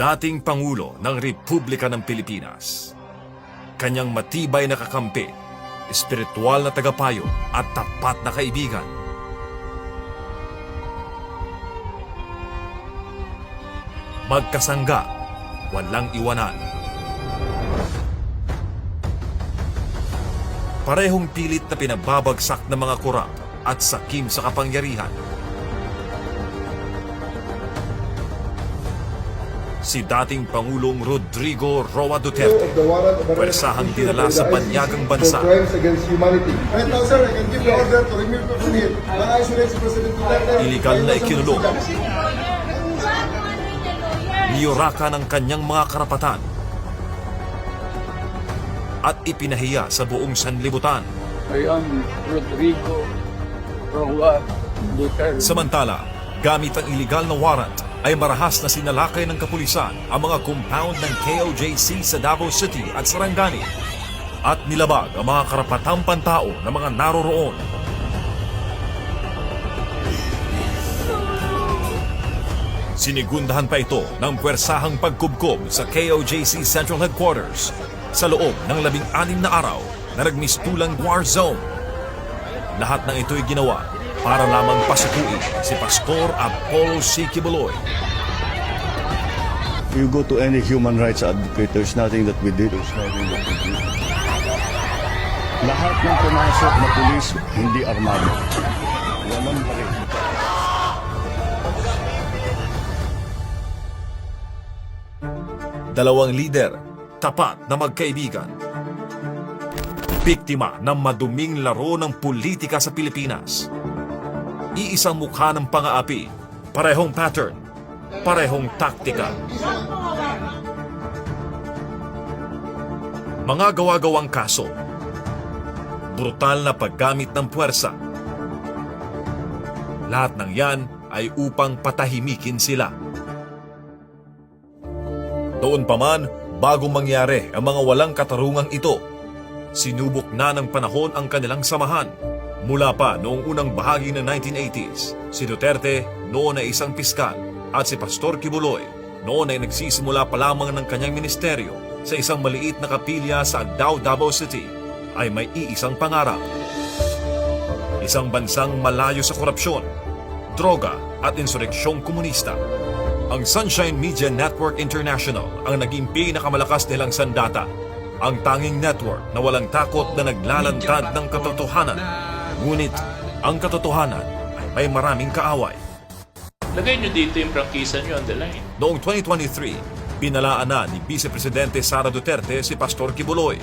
Dating Pangulo ng Republika ng Pilipinas. Kanyang matibay na kakampi, espiritual na tagapayo at tapat na kaibigan. Magkasangga, walang iwanan. Parehong pilit na pinagbabagsak ng mga korap at sakim sa kapangyarihan. Si dating Pangulong Rodrigo Roa Duterte, pwersahang dinala sa banyagang bansa. Iligal na ikinulong. Niyuraka ng kanyang mga karapatan at ipinahiya sa buong sanlibutan. I am Rodrigo Roa Duterte. Samantala, gamit ang iligal na warrant, ay marahas na sinalakay ng kapulisan ang mga compound ng KOJC sa Davao City at Sarangani at nilabag ang mga karapatang pantao ng mga naroroon. Sinigundahan pa ito ng puwersahang pagkubkob sa KOJC Central Headquarters sa loob ng 16 na araw na nagmistulang war zone. Lahat ng ito'y ginawa para lamang pasukuin si Pastor Apollo C. Quiboloy. You go to any human rights advocate, there's nothing that we did. Lahat ng pumasok na pulis, hindi armado. Walang baril. Dalawang lider, tapat na magkaibigan. Biktima ng maduming laro ng politika sa Pilipinas. Iisang mukha ng pang-aapi, parehong pattern, parehong taktika. Mga gawa-gawang kaso, brutal na paggamit ng puwersa. Lahat ng yan ay upang patahimikin sila. Doon pa man, bago mangyari ang mga walang katarungang ito, sinubok na ng panahon ang kanilang samahan. Mula pa noong unang bahagi ng 1980s, si Duterte noon ay isang piskal at si Pastor Quiboloy noon ay nagsisimula pa lamang ng kanyang ministeryo sa isang maliit na kapilya sa Agdao, Davao City ay may iisang pangarap. Isang bansang malayo sa korupsyon, droga at insureksyong komunista. Ang Sunshine Media Network International ang naging pinakamalakas nilang sandata. Ang tanging network na walang takot na naglalantad ng katotohanan. Ngunit, ang katotohanan ay may maraming kaaway. Lagay nyo dito yung prangkisa nyo on the line. Noong 2023, pinalaan na ni Vice Presidente Sara Duterte si Pastor Quiboloy.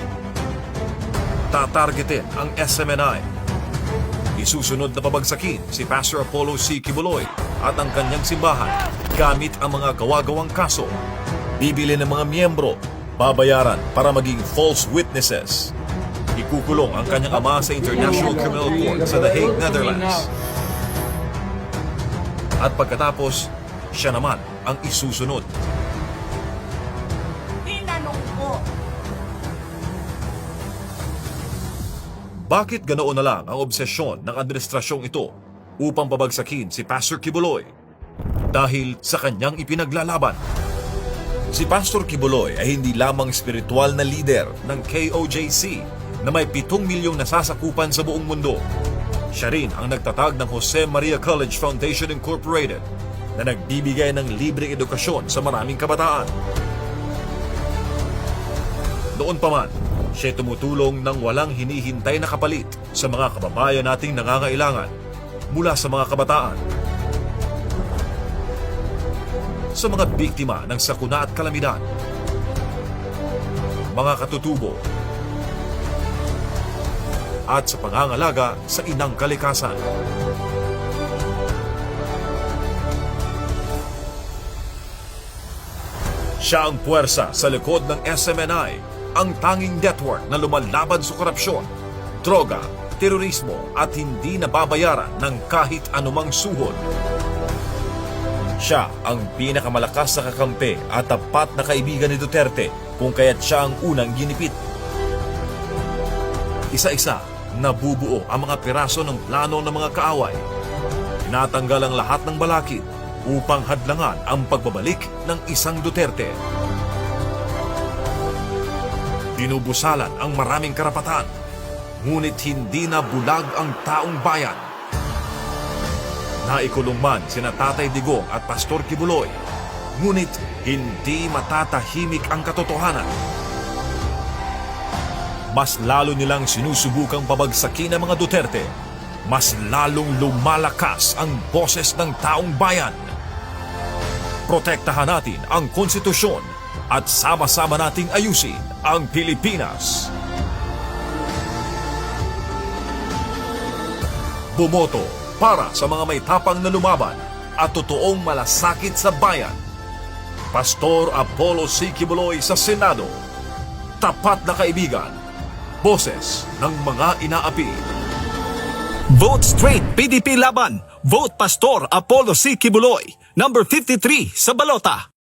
Tatargetin ang SMNI. Isusunod na pabagsakin si Pastor Apollo C. Quiboloy at ang kanyang simbahan gamit ang mga gawa-gawang kaso. Bibili ng mga miyembro, babayaran para maging false witnesses. Ikukulong ang kanyang ama sa International Criminal Court sa The Hague, Netherlands. At pagkatapos, siya naman ang isusunod. Tinanong ko. Bakit ganoon na lang ang obsesyon ng administrasyong ito upang pabagsakin si Pastor Quiboloy? Dahil sa kanyang ipinaglalaban. Si Pastor Quiboloy ay hindi lamang spiritual na leader ng KOJC na may 7 milyong nasasakupan sa buong mundo. Siya rin ang nagtatag ng Jose Maria College Foundation Incorporated na nagbibigay ng libreng edukasyon sa maraming kabataan. Noon pa man, siya tumutulong ng walang hinihintay na kapalit sa mga kababayan nating nangangailangan mula sa mga kabataan. Sa mga biktima ng sakuna at kalamidad, mga katutubo, at sa pangangalaga sa inang kalikasan. Siya ang puwersa sa likod ng SMNI, ang tanging network na lumalaban sa korupsyon, droga, terorismo at hindi nababayaran ng kahit anumang suhod. Siya ang pinakamalakas na kakampi at tapat na kaibigan ni Duterte kung kaya't siya ang unang ginipit. Isa-isa, nabubuo ang mga piraso ng plano ng mga kaaway. Tinatanggal ang lahat ng balakid upang hadlangan ang pagbabalik ng isang Duterte. Dinubusalan ang maraming karapatan, ngunit hindi na bulag ang taong bayan. Naikulong man sina Tatay Digong at Pastor Kibuloy, ngunit hindi matatahimik ang katotohanan. Mas lalo nilang sinusubukang pabagsakin ang mga Duterte, mas lalong lumalakas ang boses ng taong bayan. Protektahan natin ang konstitusyon at sama-sama nating ayusin ang Pilipinas. Bumoto para sa mga may tapang na lumaban at totoong malasakit sa bayan. Pastor Apollo C. Kibuloy sa Senado. Tapat na kaibigan. Boses ng mga inaapi. Vote straight PDP laban. Vote Pastor Apollo C. Kibuloy, number 53 sa balota.